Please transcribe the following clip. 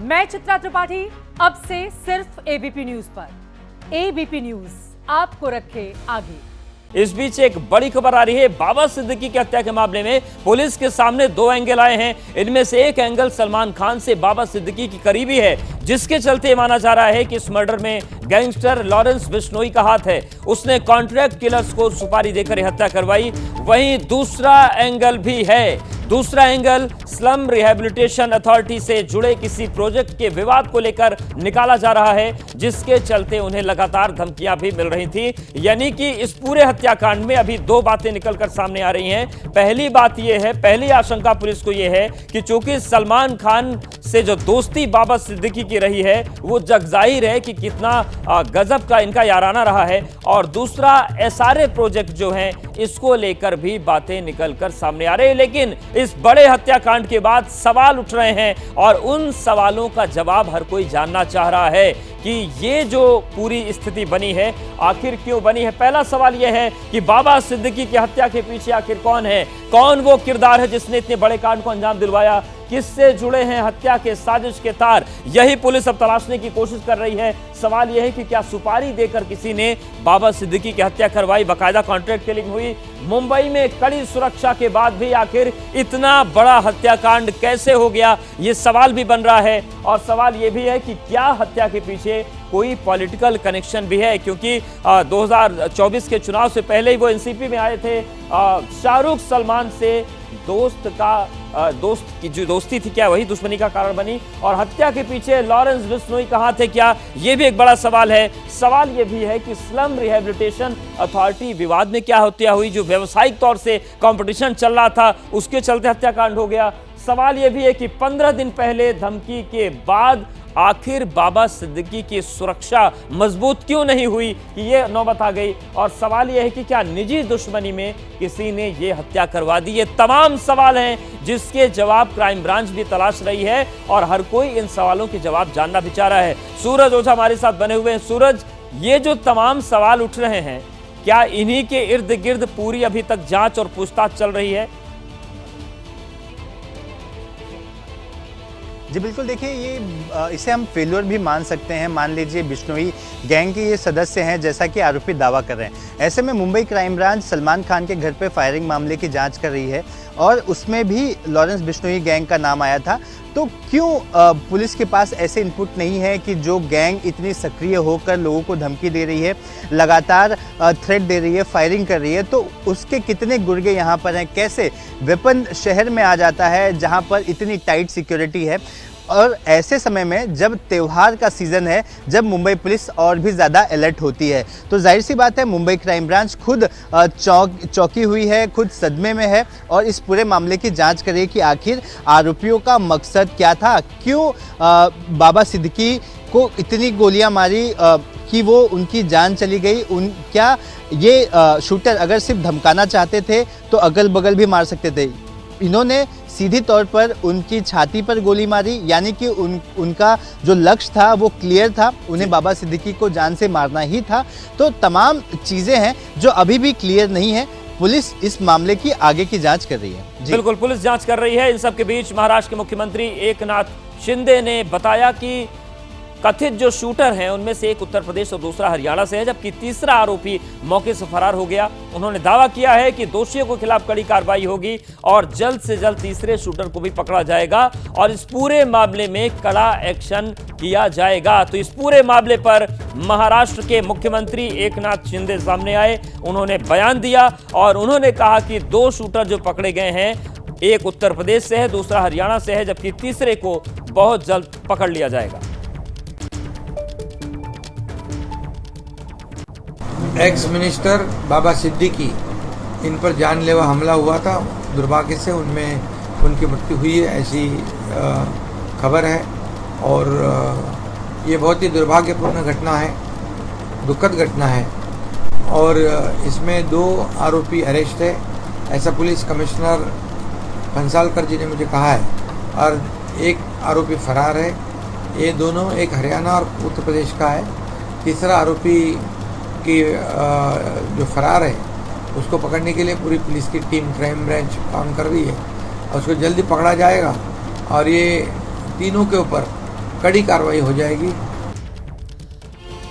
मैं चित्रा त्रिपाठी, अब से सिर्फ एबीपी न्यूज पर। एबीपी न्यूज आपको रखे आगे। इस बीच एक बड़ी खबर आ रही है। बाबा सिद्दीकी की हत्या के मामले में पुलिस के सामने दो एंगल आए हैं। इनमें से एक एंगल सलमान खान से बाबा सिद्दीकी की करीबी है, जिसके चलते माना जा रहा है कि इस मर्डर में गैंगस्टर लॉरेंस बिश्नोई का हाथ है। उसने कॉन्ट्रैक्ट किलर्स को सुपारी देकर हत्या करवाई। वहीं दूसरा एंगल भी है। दूसरा एंगल स्लम रिहैबिलिटेशन अथॉरिटी से जुड़े किसी प्रोजेक्ट के विवाद को लेकर निकाला जा रहा है, जिसके चलते उन्हें लगातार धमकियां भी मिल रही थी। यानी कि इस पूरे हत्याकांड में अभी दो बातें निकलकर सामने आ रही हैं। पहली बात यह है, पहली आशंका पुलिस को यह है कि चूंकि सलमान खान से जो दोस्ती बाबा सिद्दीकी की रही है, वो जगजाहिर है कि कितना गजब का इनका याराना रहा है। और दूसरा, एसआरए प्रोजेक्ट जो है, इसको लेकर भी बातें निकलकर सामने आ रही है। लेकिन इस बड़े हत्याकांड के बाद सवाल उठ रहे हैं और उन सवालों का जवाब हर कोई जानना चाह रहा है कि ये जो पूरी स्थिति बनी है आखिर क्यों बनी है। पहला सवाल यह है कि बाबा सिद्दीकी की हत्या के पीछे आखिर कौन है, कौन वो किरदार है जिसने इतने बड़े कांड को अंजाम दिलवाया, किससे जुड़े हैं हत्या के साजिश के तार, यही पुलिस अब तलाशने की कोशिश कर रही है। सवाल यह है कि क्या सुपारी देकर किसी ने बाबा सिद्दीकी की हत्या करवाई, बाकायदा कॉन्ट्रैक्ट किलिंग हुई। मुंबई में कड़ी सुरक्षा के बाद भी आखिर इतना बड़ा हत्याकांड कैसे हो गया, ये सवाल भी बन रहा है। और सवाल यह भी है कि क्या हत्या के पीछे कोई पॉलिटिकल कनेक्शन भी है, क्योंकि 2024 के चुनाव से पहले ही वो एनसीपी में आए थे। शाहरुख सलमान से दोस्त की जो दोस्ती थी, क्या वही दुश्मनी का कारण बनी? और हत्या के पीछे लॉरेंस बिश्नोई का हाथ है क्या, ये भी एक बड़ा सवाल है। सवाल ये भी है कि स्लम रिहैबिलिटेशन अथॉरिटी विवाद में क्या हत्या हुई, जो व्यावसायिक तौर से कंपटीशन चल रहा था, उसके चलते हत्याकांड हो गया। सवाल यह भी है कि 15 दिन पहले धमकी के बाद आखिर बाबा सिद्दीकी की सुरक्षा मजबूत क्यों नहीं हुई कि ये नौबत आ गई। और सवाल यह है कि क्या निजी दुश्मनी में किसी ने ये हत्या करवा दी। ये तमाम सवाल हैं जिसके जवाब क्राइम ब्रांच भी तलाश रही है और हर कोई इन सवालों के जवाब जानना भी चाह रहा है। सूरज ओझा हमारे साथ बने हुए हैं। सूरज, ये जो तमाम सवाल उठ रहे हैं, क्या इन्हीं के इर्द गिर्द पूरी अभी तक जांच और पूछताछ चल रही है? जी बिल्कुल, देखिए ये इसे हम फेल्योर भी मान सकते हैं। मान लीजिए बिश्नोई गैंग के ये सदस्य हैं, जैसा कि आरोपी दावा कर रहे हैं। ऐसे में मुंबई क्राइम ब्रांच सलमान खान के घर पे फायरिंग मामले की जांच कर रही है और उसमें भी लॉरेंस बिश्नोई गैंग का नाम आया था। तो क्यों पुलिस के पास ऐसे इनपुट नहीं है कि जो गैंग इतनी सक्रिय होकर लोगों को धमकी दे रही है, लगातार थ्रेट दे रही है, फायरिंग कर रही है, तो उसके कितने गुर्गे यहाँ पर हैं? कैसे वेपन शहर में आ जाता है जहाँ पर इतनी टाइट सिक्योरिटी है? और ऐसे समय में जब त्यौहार का सीज़न है, जब मुंबई पुलिस और भी ज़्यादा अलर्ट होती है, तो जाहिर सी बात है मुंबई क्राइम ब्रांच खुद चौंकी हुई है, खुद सदमे में है और इस पूरे मामले की जांच करे कि आखिर आरोपियों का मकसद क्या था, क्यों बाबा सिद्दीकी को इतनी गोलियां मारी कि वो उनकी जान चली गई। क्या ये शूटर अगर सिर्फ धमकाना चाहते थे तो अगल बगल भी मार सकते थे? इन्होंने सीधी तौर पर उनकी छाती पर गोली मारी, यानी कि उनका जो लक्ष्य था वो क्लियर था, उन्हें बाबा सिद्दीकी को जान से मारना ही था। तो तमाम चीज़ें हैं जो अभी भी क्लियर नहीं है। पुलिस इस मामले की आगे की जांच कर रही है। बिल्कुल, पुलिस जांच कर रही है। इन सब के बीच महाराष्ट्र के मुख्यमंत्री एकनाथ शिंदे ने बताया कि कथित जो शूटर हैं उनमें से एक उत्तर प्रदेश और दूसरा हरियाणा से है, जबकि तीसरा आरोपी मौके से फरार हो गया। उन्होंने दावा किया है कि दोषियों के खिलाफ कड़ी कार्रवाई होगी और जल्द से जल्द तीसरे शूटर को भी पकड़ा जाएगा और इस पूरे मामले में कड़ा एक्शन किया जाएगा। तो इस पूरे मामले पर महाराष्ट्र के मुख्यमंत्री एकनाथ शिंदे सामने आए, उन्होंने बयान दिया और उन्होंने कहा कि दो शूटर जो पकड़े गए हैं, एक उत्तर प्रदेश से है, दूसरा हरियाणा से है, जबकि तीसरे को बहुत जल्द पकड़ लिया जाएगा। एक्स मिनिस्टर बाबा सिद्दीकी, इन पर जानलेवा हमला हुआ था। दुर्भाग्य से उनमें उनकी मृत्यु हुई है, ऐसी खबर है। और ये बहुत ही दुर्भाग्यपूर्ण घटना है, दुखद घटना है। और इसमें दो आरोपी अरेस्ट है, ऐसा पुलिस कमिश्नर भंसालकर जी ने मुझे कहा है, और एक आरोपी फरार है। ये दोनों, एक हरियाणा और उत्तर प्रदेश का है। तीसरा आरोपी की जो फरार है उसको पकड़ने के लिए पूरी पुलिस की टीम क्राइम ब्रांच काम कर रही है और उसको जल्दी पकड़ा जाएगा। और ये तीनों के ऊपर कड़ी कार्रवाई हो जाएगी।